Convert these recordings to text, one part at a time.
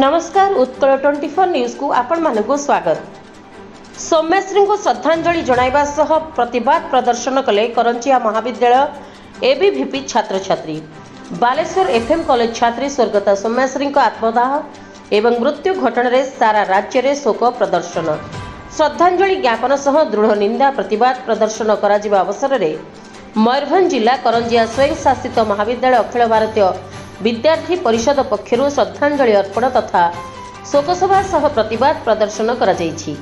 नमस्कार उत्कल 24 न्यूज को आपण मानक स्वागत। सौम्यश्री को श्रद्धांजलि जणाइबा सह प्रतिवाद प्रदर्शन कले करंजिया महाविद्यालय एबीवीपी छात्र छात्री। बालेश्वर एफएम कॉलेज छात्री स्वर्गता सौम्यश्री आत्मदाह एवं मृत्यु घटना सारा राज्य में शोक प्रदर्शन श्रद्धांजलि ज्ञापन सह दृढ़ निंदा प्रतिवाद प्रदर्शन करा अवसर में मयूरभंज जिला करंजिया स्वयं शासित महाविद्यालय अखिल भारतीय विद्यार्थी परिषद पक्षर श्रद्धांजलि अर्पण तथा शोकसभा सह प्रतिवाद प्रदर्शन करा जायछि।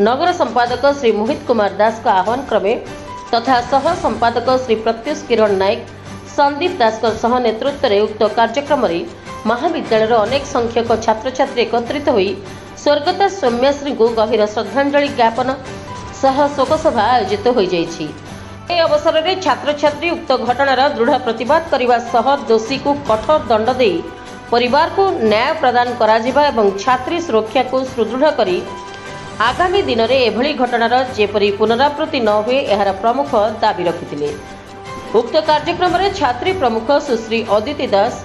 नगर संपादक श्री मोहित कुमार दास का आह्वान क्रमे तथा सह संपादक श्री प्रत्युष किरण नायक संदीप दास सह नेतृत्व में उक्त कार्यक्रम में महाविद्यालय अनेक संख्यक छात्र छात्री एकत्रित होई स्वर्गता सौम्यश्री को गभीर श्रद्धांजलि ज्ञापन सह शोकसभा आयोजित हो जायछि। ए अवसर में छात्र छात्री उक्त घटनार दृढ़ प्रतिवाद करने सह दोषी को कठोर दंड दे परिवार को न्याय प्रदान कराजिबा एवं छात्री सुरक्षा को सुदृढ़ करी आगामी दिन में एभली घटनार जेपरी पुनरावृत्ति न हुए एहार प्रमुख दाबी रखिथिले। उक्त कार्यक्रम में छात्री प्रमुख सुश्री अदिति दास,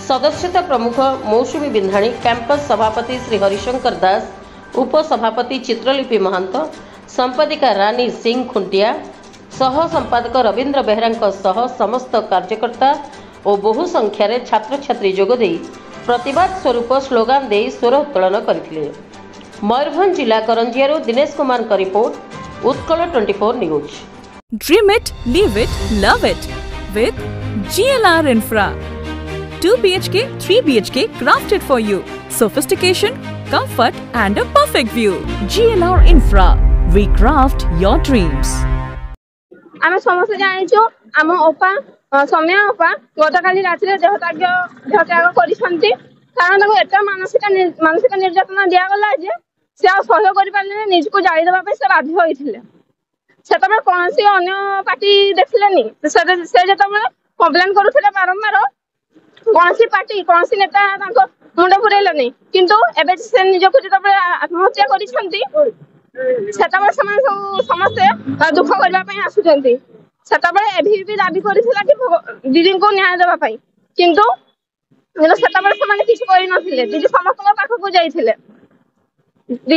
सदस्यता प्रमुख मौसुमी बिंधाणी, कैंपस सभापति श्री हरिशंकर दास, उपसभापति चित्रलिपि महंत, संपादिका रानी सिंह खुंटिया, सह संपादक रवींद्र बेहरा सह समस्त कार्यकर्ता और बहु संख्यार छात्र छात्री जोगदे प्रतिवाद स्वरूप स्लोगान दे स्वर उत्तोलन करथिले। मयूरभंज जिला करंजिया दिनेश कुमार का report Utkal 24 news. Dream it, live it, love it with GLR Infra. 2 BHK, 3 BHK crafted for you. Sophistication, comfort and a perfect view. GLR Infra. We craft your dreams. आम समस्त जानिछु आम ओपा सौम्या ओपा गतकाली रात देहत्याग कारण एटा मानसिक निर्यातना दिगला जे से सहयोग कर निजको जाली देवाई से बाध्य होते से कौन अन्य पार्टी देखिले से जो कम्प्लेन करुले बारंबार कौन पार्टी कौन नेता मुंड पुरेलनि किंतु एबे से निजको जो आत्महत्या कर समस्ते दुख करने आसुचंती एबीवीपी दाबी करथिला कि दीदी को न्याय देवाई किंतु से किसी करनथिले दीदी समस्त पाखक जाइथिले।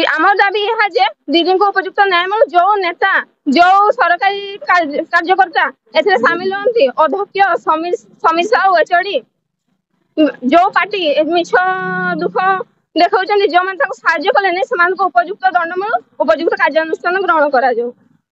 आमर दाबी यह जे दीदी को उपयुक्त न्याय मिलू जो नेता जो सरकारी कार्यकर्ता एथिरे शामिल होती अध्यक्ष समीक्षा और एचओडी जो पार्टी मिछ दुख देखा जो मैंने साहय कले उपयुक्त दंड मिलू उपयुक्त कार्यानुष्ठान ग्रहण करा जाऊ।